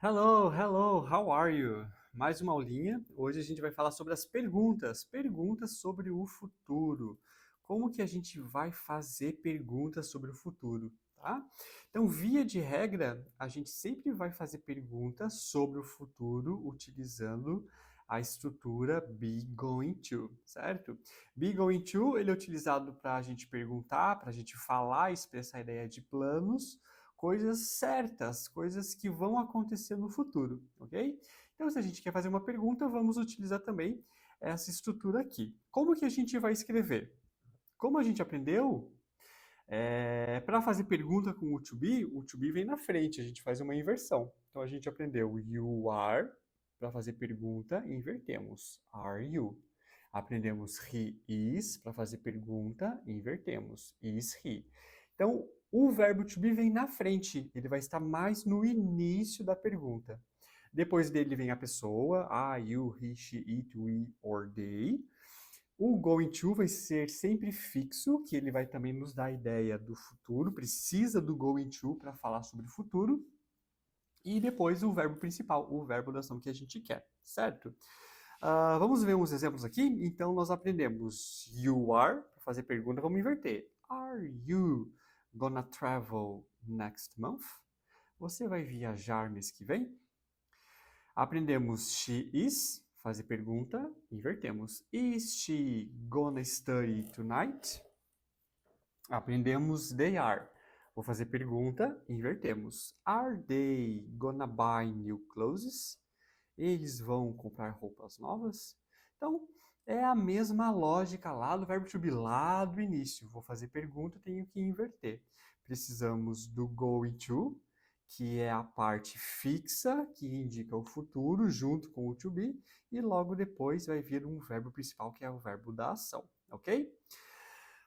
Hello, hello, how are you? Mais uma aulinha. Hoje a gente vai falar sobre as perguntas sobre o futuro. Como que a gente vai fazer perguntas sobre o futuro, tá? Então, via de regra, a gente sempre vai fazer perguntas sobre o futuro utilizando a estrutura be going to, certo? Be going to, ele é utilizado para a gente perguntar, para a gente falar, expressar a ideia de planos, coisas certas, coisas que vão acontecer no futuro, ok? Então, se a gente quer fazer uma pergunta, vamos utilizar também essa estrutura aqui. Como que a gente vai escrever? Como a gente aprendeu, para fazer pergunta com o to be vem na frente, a gente faz uma inversão. Então, a gente aprendeu you are, para fazer pergunta, invertemos. Are you? Aprendemos he is, para fazer pergunta, invertemos. Is he? Então, o verbo to be vem na frente, ele vai estar mais no início da pergunta. Depois dele vem a pessoa, I, you, he, she, it, we or they. O going to vai ser sempre fixo, que ele vai também nos dar a ideia do futuro, precisa do going to para falar sobre o futuro. E depois o verbo principal, o verbo da ação que a gente quer, certo? Vamos ver uns exemplos aqui? Então, nós aprendemos you are, para fazer pergunta, vamos inverter. Are you gonna travel next month? Você vai viajar mês que vem? Aprendemos she is, fazer pergunta, invertemos. Is she gonna study tonight? Aprendemos they are. Vou fazer pergunta, invertemos. Are they gonna buy new clothes? Eles vão comprar roupas novas? Então, é a mesma lógica lá do verbo to be, lá do início. Vou fazer pergunta, tenho que inverter. Precisamos do going to, que é a parte fixa, que indica o futuro, junto com o to be, e logo depois vai vir um verbo principal, que é o verbo da ação, ok?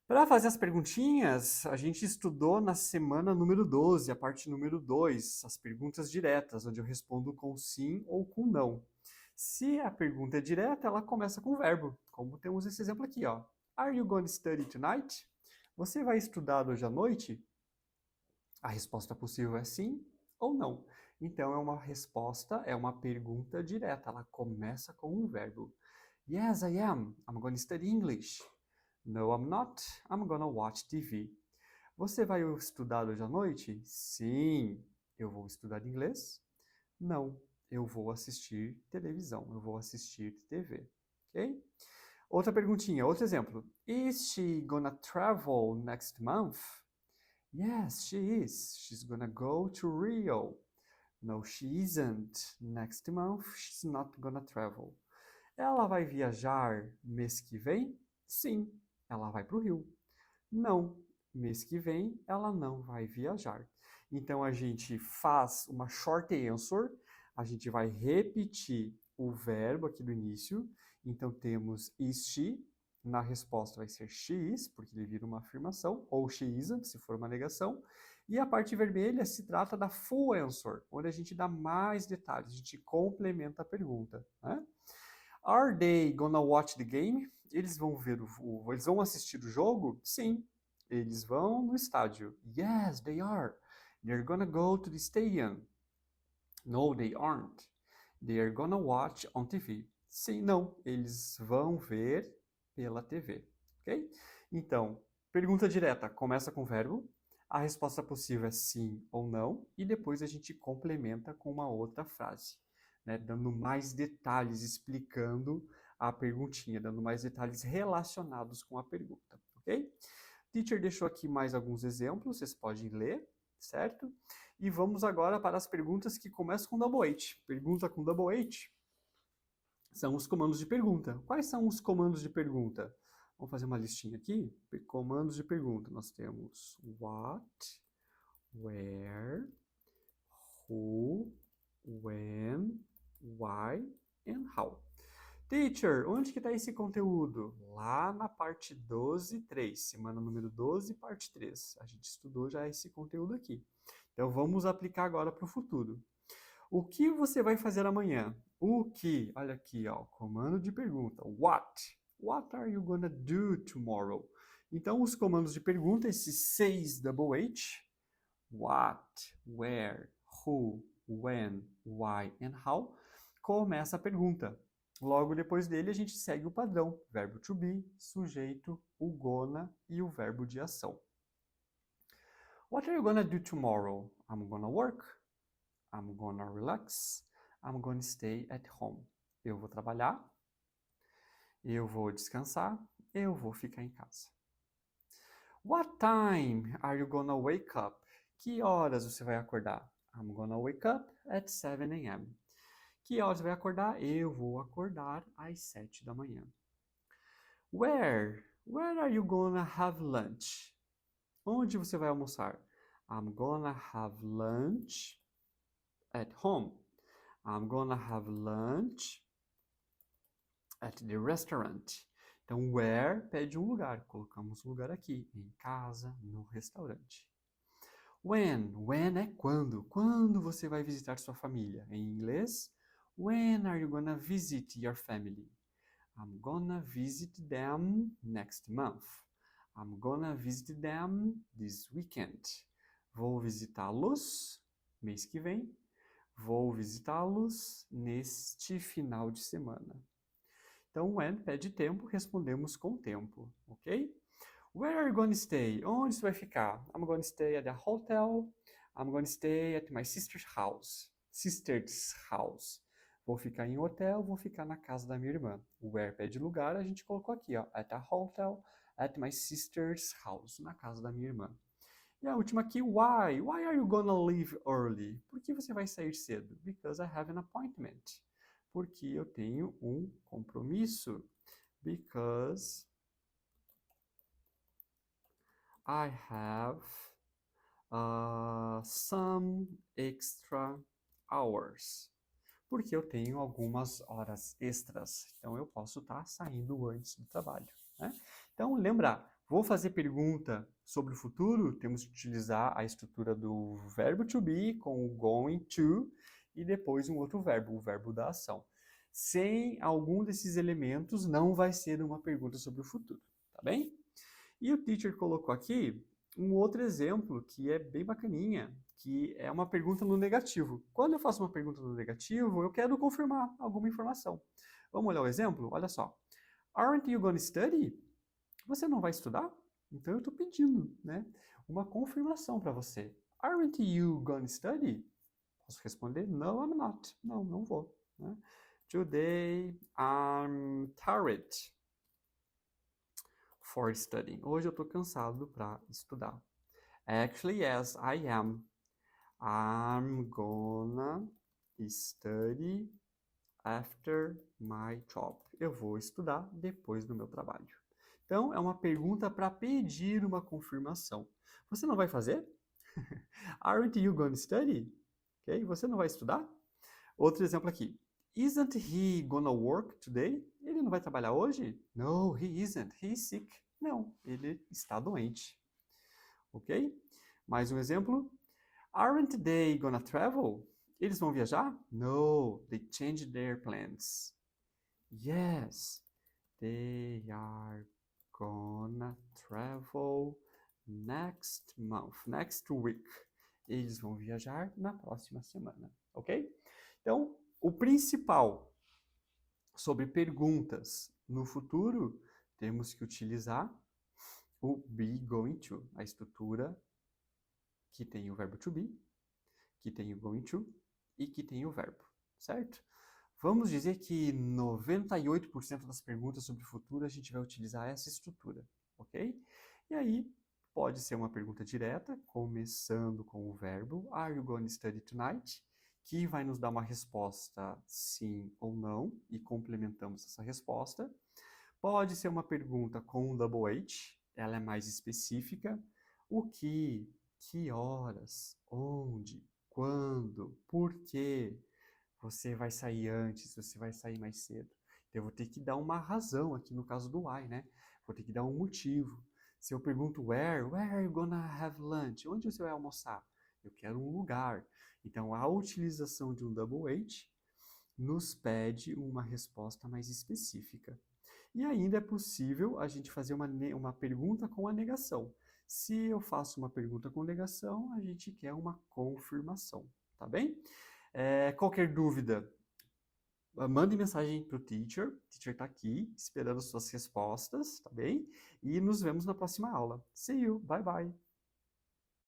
Para fazer as perguntinhas, a gente estudou na semana número 12, a parte número 2, as perguntas diretas, onde eu respondo com sim ou com não. Se a pergunta é direta, ela começa com o verbo, como temos esse exemplo aqui, ó. Are you going to study tonight? Você vai estudar hoje à noite? A resposta possível é sim ou não. Então é uma resposta, é uma pergunta direta, ela começa com um verbo. Yes, I am. I'm going to study English. No, I'm not. I'm gonna watch TV. Você vai estudar hoje à noite? Sim, eu vou estudar inglês. Não, eu vou assistir televisão, eu vou assistir TV. Ok? Outra perguntinha, outro exemplo. Is she gonna travel next month? Yes, she is. She's gonna go to Rio. No, she isn't. Next month, she's not gonna travel. Ela vai viajar mês que vem? Sim, ela vai para o Rio. Não, mês que vem ela não vai viajar. Então a gente faz uma short answer, a gente vai repetir o verbo aqui do início. Então temos is she, na resposta vai ser she is, porque ele vira uma afirmação, ou she isn't, se for uma negação. E a parte vermelha se trata da full answer, onde a gente dá mais detalhes, a gente complementa a pergunta, né? Are they gonna watch the game? Eles vão eles vão assistir o jogo? Sim, eles vão no estádio. Yes, they are. They're gonna go to the stadium. No, they aren't. They are gonna watch on TV. Sim, não, eles vão ver pela TV, ok? Então, pergunta direta começa com o verbo, a resposta possível é sim ou não, e depois a gente complementa com uma outra frase, né, dando mais detalhes, explicando a perguntinha, dando mais detalhes relacionados com a pergunta, ok? Teacher deixou aqui mais alguns exemplos, vocês podem ler, certo? E vamos agora para as perguntas que começam com double H. Pergunta com double H são os comandos de pergunta. Quais são os comandos de pergunta? Vamos fazer uma listinha aqui. Comandos de pergunta. Nós temos what, where, who, when, why and how. Teacher, onde que está esse conteúdo? Lá na parte 12.3, semana número 12, parte 3. A gente estudou já esse conteúdo aqui. Então vamos aplicar agora para o futuro. O que você vai fazer amanhã? O que? Olha aqui, ó, comando de pergunta. What? What are you gonna do tomorrow? Então os comandos de pergunta, esses 6 double H, what, where, who, when, why and how, começa a pergunta. Logo depois dele, a gente segue o padrão. Verbo to be, sujeito, o gonna e o verbo de ação. What are you gonna do tomorrow? I'm gonna work. I'm gonna relax. I'm gonna stay at home. Eu vou trabalhar. Eu vou descansar. Eu vou ficar em casa. What time are you gonna wake up? Que horas você vai acordar? I'm gonna wake up at 7 a.m. Que horas você vai acordar? Eu vou acordar às 7 da manhã. Where? Where are you gonna have lunch? Onde você vai almoçar? I'm gonna have lunch at home. I'm gonna have lunch at the restaurant. Então, where pede um lugar. Colocamos um lugar aqui, em casa, no restaurante. When é quando. Quando você vai visitar sua família? Em inglês, when are you gonna visit your family? I'm gonna visit them next month. I'm gonna visit them this weekend. Vou visitá-los mês que vem. Vou visitá-los neste final de semana. Então, when pede tempo, respondemos com tempo, ok? Where are you going to stay? Onde você vai ficar? I'm going to stay at the hotel. I'm going to stay at my sister's house. Sister's house. Vou ficar em hotel, vou ficar na casa da minha irmã. Where pede lugar, a gente colocou aqui, ó. At a hotel, at my sister's house. Na casa da minha irmã. E a última aqui, why? Why are you gonna leave early? Por que você vai sair cedo? Because I have an appointment. Porque eu tenho um compromisso. Because I have some extra hours. Porque eu tenho algumas horas extras. Então, eu posso estar saindo antes do trabalho. Né? Então, lembra, vou fazer pergunta sobre o futuro, temos que utilizar a estrutura do verbo to be com o going to e depois um outro verbo, o verbo da ação. Sem algum desses elementos, não vai ser uma pergunta sobre o futuro, tá bem? E o teacher colocou aqui um outro exemplo que é bem bacaninha, que é uma pergunta no negativo. Quando eu faço uma pergunta no negativo, eu quero confirmar alguma informação. Vamos olhar o exemplo? Olha só. Aren't you going to study? Você não vai estudar? Então eu estou pedindo, né, uma confirmação para você. Aren't you going to study? Posso responder? No, I'm not. Não, não vou. Né? Today I'm tired for studying. Hoje eu estou cansado para estudar. Actually, yes, I am. I'm gonna study after my job. Eu vou estudar depois do meu trabalho. Então, é uma pergunta para pedir uma confirmação. Você não vai fazer? Aren't you going to study? Okay? Você não vai estudar? Outro exemplo aqui. Isn't he gonna work today? Ele não vai trabalhar hoje? No, he isn't. He's sick. Não, ele está doente. Ok? Mais um exemplo. Aren't they gonna travel? Eles vão viajar? No, they changed their plans. Yes, they are gonna travel next month, next week. Eles vão viajar na próxima semana, ok? Então, o principal sobre perguntas no futuro, temos que utilizar o be going to, a estrutura que tem o verbo to be, que tem o going to e que tem o verbo, certo? Vamos dizer que 98% das perguntas sobre o futuro a gente vai utilizar essa estrutura, ok? E aí, pode ser uma pergunta direta, começando com o verbo Are you going to study tonight? Que vai nos dar uma resposta sim ou não, e complementamos essa resposta. Pode ser uma pergunta com um double H, ela é mais específica. O que horas, onde, quando, por quê? Você vai sair antes, você vai sair mais cedo. Então, eu vou ter que dar uma razão aqui no caso do why, né? Vou ter que dar um motivo. Se eu pergunto where are you gonna have lunch? Onde você vai almoçar? Eu quero um lugar. Então, a utilização de um double H nos pede uma resposta mais específica. E ainda é possível a gente fazer uma pergunta com a negação. Se eu faço uma pergunta com negação, a gente quer uma confirmação, tá bem? Qualquer dúvida, mande mensagem para o teacher está aqui esperando suas respostas, tá bem? E nos vemos na próxima aula. See you, bye bye!